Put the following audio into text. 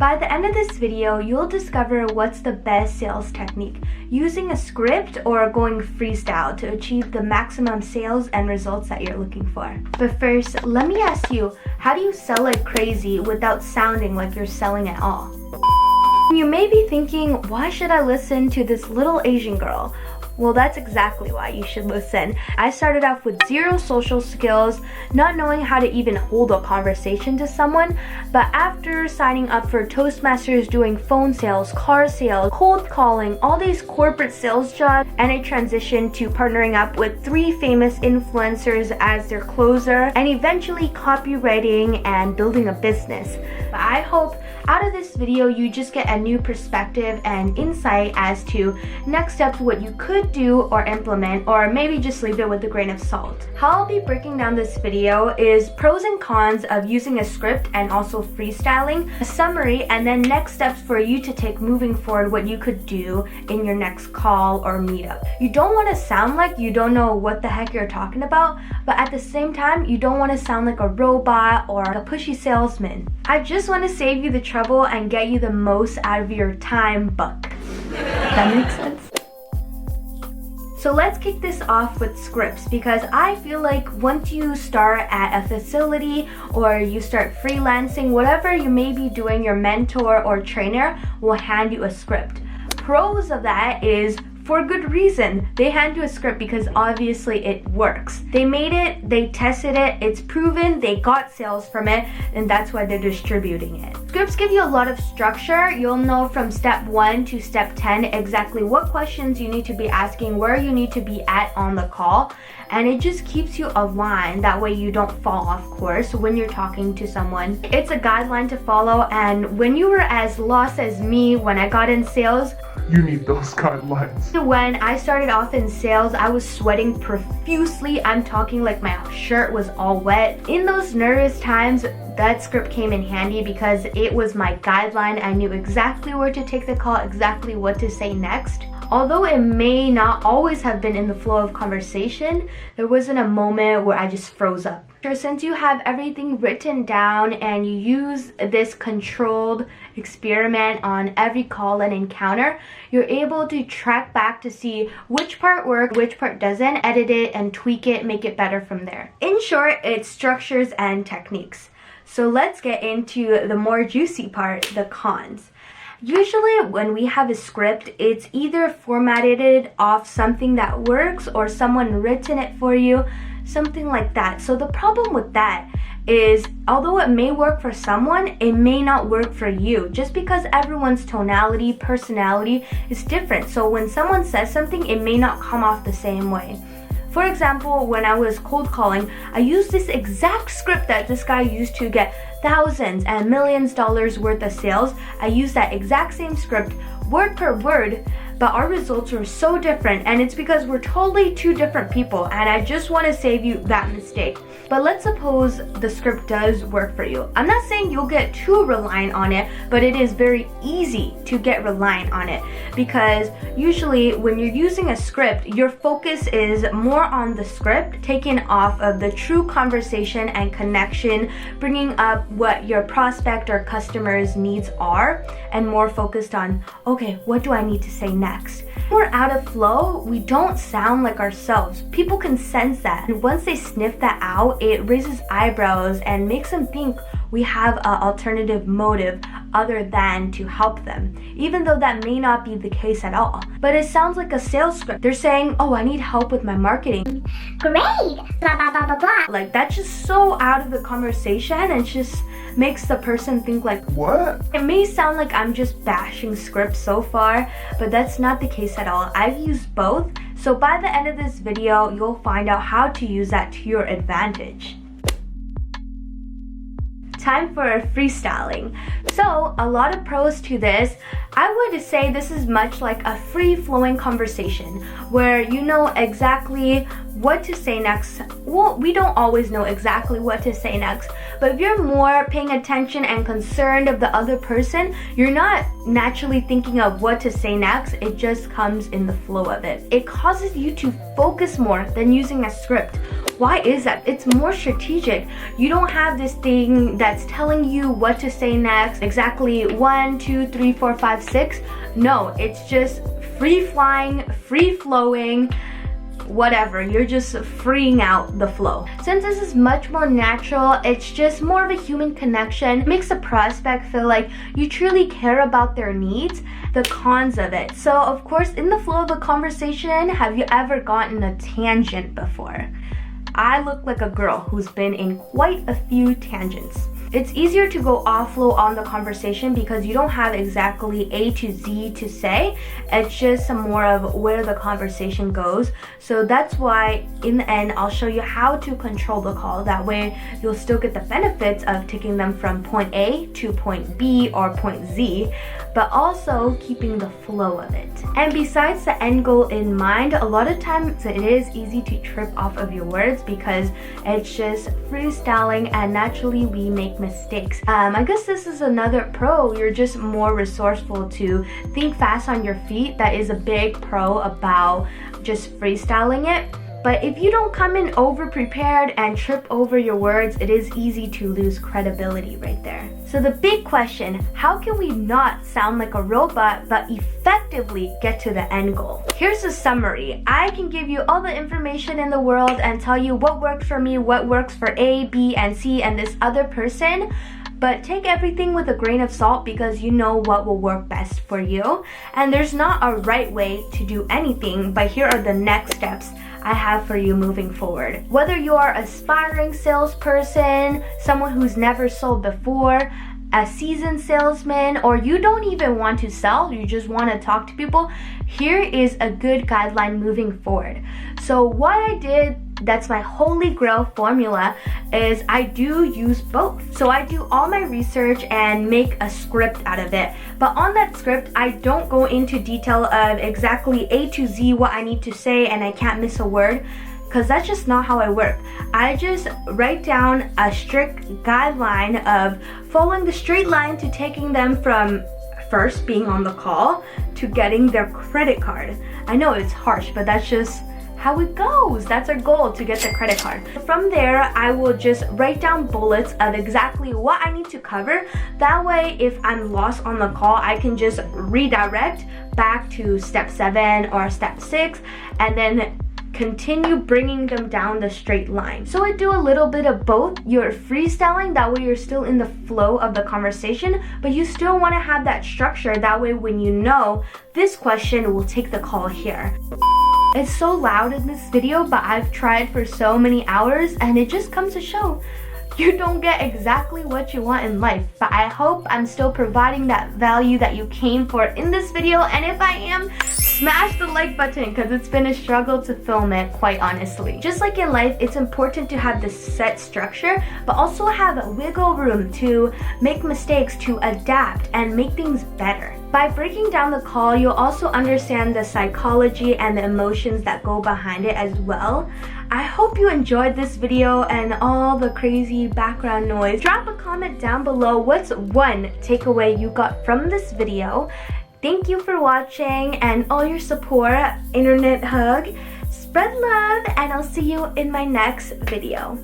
By the end of this video, you'll discover what's the best sales technique, using a script or going freestyle to achieve the maximum sales and results that you're looking for. But first, let me ask you, how do you sell like crazy without sounding like you're selling at all? You may be thinking, why should I listen to this little Asian girl? Well, that's exactly why you should listen. I started off with zero social skills, not knowing how to even hold a conversation to someone, but after signing up for Toastmasters, doing phone sales, car sales, cold calling, all these corporate sales jobs, and I transitioned to partnering up with 3 famous influencers as their closer, and eventually copywriting and building a business. But I hope out of this video you just get a new perspective and insight as to next steps, what you could do or implement, or maybe just leave it with a grain of salt. How I'll be breaking down this video is pros and cons of using a script and also freestyling, a summary, and then next steps for you to take moving forward, what you could do in your next call or meetup. You don't want to sound like you don't know what the heck you're talking about, but at the same time you don't want to sound like a robot or a pushy salesman. I just want to save you the trouble and get you the most out of your time buck. That makes sense? So let's kick this off with scripts, because I feel like once you start at a facility or you start freelancing, whatever you may be doing, your mentor or trainer will hand you a script. Pros of that is, for good reason, they hand you a script because obviously it works. They made it, they tested it, it's proven, they got sales from it, and that's why they're distributing it. Scripts give you a lot of structure. You'll know from step 1 to step 10 exactly what questions you need to be asking, where you need to be at on the call, and it just keeps you aligned. That way you don't fall off course when you're talking to someone. It's a guideline to follow, and when you were as lost as me when I got in sales, you need those guidelines. When I started off in sales, I was sweating profusely. I'm talking like my shirt was all wet. In those nervous times, that script came in handy because it was my guideline. I knew exactly where to take the call, exactly what to say next. Although it may not always have been in the flow of conversation, there wasn't a moment where I just froze up. Since you have everything written down and you use this controlled experiment on every call and encounter, you're able to track back to see which part worked, which part doesn't, edit it and tweak it, make it better from there. In short, it's structures and techniques. So let's get into the more juicy part, the cons. Usually when we have a script, it's either formatted off something that works or someone written it for you, something like that. So the problem with that is, although it may work for someone, it may not work for you, just because everyone's tonality, personality is different. So when someone says something, it may not come off the same way. For example, when I was cold calling, I used this exact script that this guy used to get thousands and millions dollars worth of sales. I used that exact same script, word per word, but our results were so different, and it's because we're totally 2 different people, and I just want to save you that mistake. But let's suppose the script does work for you. I'm not saying you'll get too reliant on it, but it is very easy to get reliant on it, because usually when you're using a script, your focus is more on the script, taken off of the true conversation and connection, bringing up what your prospect or customer's needs are, and more focused on, okay, what do I need to say next? When we're out of flow, we don't sound like ourselves. People can sense that, and once they sniff that out, it raises eyebrows and makes them think we have an alternative motive other than to help them, even though that may not be the case at all. But it sounds like a sales script. They're saying, oh, I need help with my marketing. Great! Blah, blah, blah, blah, blah. Like, that's just so out of the conversation, and just makes the person think like, what? It may sound like I'm just bashing scripts so far, but that's not the case at all. I've used both, so by the end of this video, you'll find out how to use that to your advantage. Time for freestyling. So a lot of pros to this. I would say this is much like a free-flowing conversation where you know exactly what to say next. Well, we don't always know exactly what to say next, but if you're more paying attention and concerned of the other person, you're not naturally thinking of what to say next. It just comes in the flow of it. It causes you to focus more than using a script. Why is that? It's more strategic. You don't have this thing that's telling you what to say next, exactly 1, 2, 3, 4, 5, 6. No, it's just free flying, free flowing, whatever. You're just freeing out the flow. Since this is much more natural, it's just more of a human connection. It makes the prospect feel like you truly care about their needs. The cons of it. So of course, in the flow of a conversation, have you ever gotten a tangent before? I look like a girl who's been in quite a few tangents. It's easier to go off-flow on the conversation because you don't have exactly A to Z to say. It's just more of where the conversation goes. So that's why in the end, I'll show you how to control the call. That way you'll still get the benefits of taking them from point A to point B or point Z, but also keeping the flow of it. And besides the end goal in mind, a lot of times it is easy to trip off of your words because it's just freestyling and naturally we make mistakes. I guess this is another pro. You're just more resourceful to think fast on your feet. That is a big pro about just freestyling it. But if you don't come in over prepared and trip over your words, it is easy to lose credibility right there. So the big question, how can we not sound like a robot but effectively get to the end goal? Here's a summary. I can give you all the information in the world and tell you what works for me, what works for A, B, and C and this other person. But take everything with a grain of salt because you know what will work best for you. And there's not a right way to do anything, but here are the next steps I have for you moving forward. Whether you are an aspiring salesperson, someone who's never sold before, a seasoned salesman, or you don't even want to sell, you just want to talk to people, here is a good guideline moving forward. So what I did, that's my holy grail formula, is I do use both. So I do all my research and make a script out of it. But on that script, I don't go into detail of exactly A to Z what I need to say and I can't miss a word, because that's just not how I work. I just write down a strict guideline of following the straight line to taking them from first being on the call to getting their credit card. I know it's harsh, but that's just how it goes. That's our goal, to get the credit card. From there, I will just write down bullets of exactly what I need to cover. That way, if I'm lost on the call, I can just redirect back to step 7 or step 6 and then continue bringing them down the straight line. So I do a little bit of both. You're freestyling, that way you're still in the flow of the conversation, but you still want to have that structure. That way when you know this question, will take the call here. It's so loud in this video, but I've tried for so many hours and it just comes to show you don't get exactly what you want in life. But I hope I'm still providing that value that you came for in this video, and if I am, smash the like button because it's been a struggle to film it, quite honestly. Just like in life, it's important to have this set structure, but also have a wiggle room to make mistakes, to adapt and make things better. By breaking down the call, you'll also understand the psychology and the emotions that go behind it as well. I hope you enjoyed this video and all the crazy background noise. Drop a comment down below what's one takeaway you got from this video. Thank you for watching and all your support. Internet hug. Spread love, and I'll see you in my next video.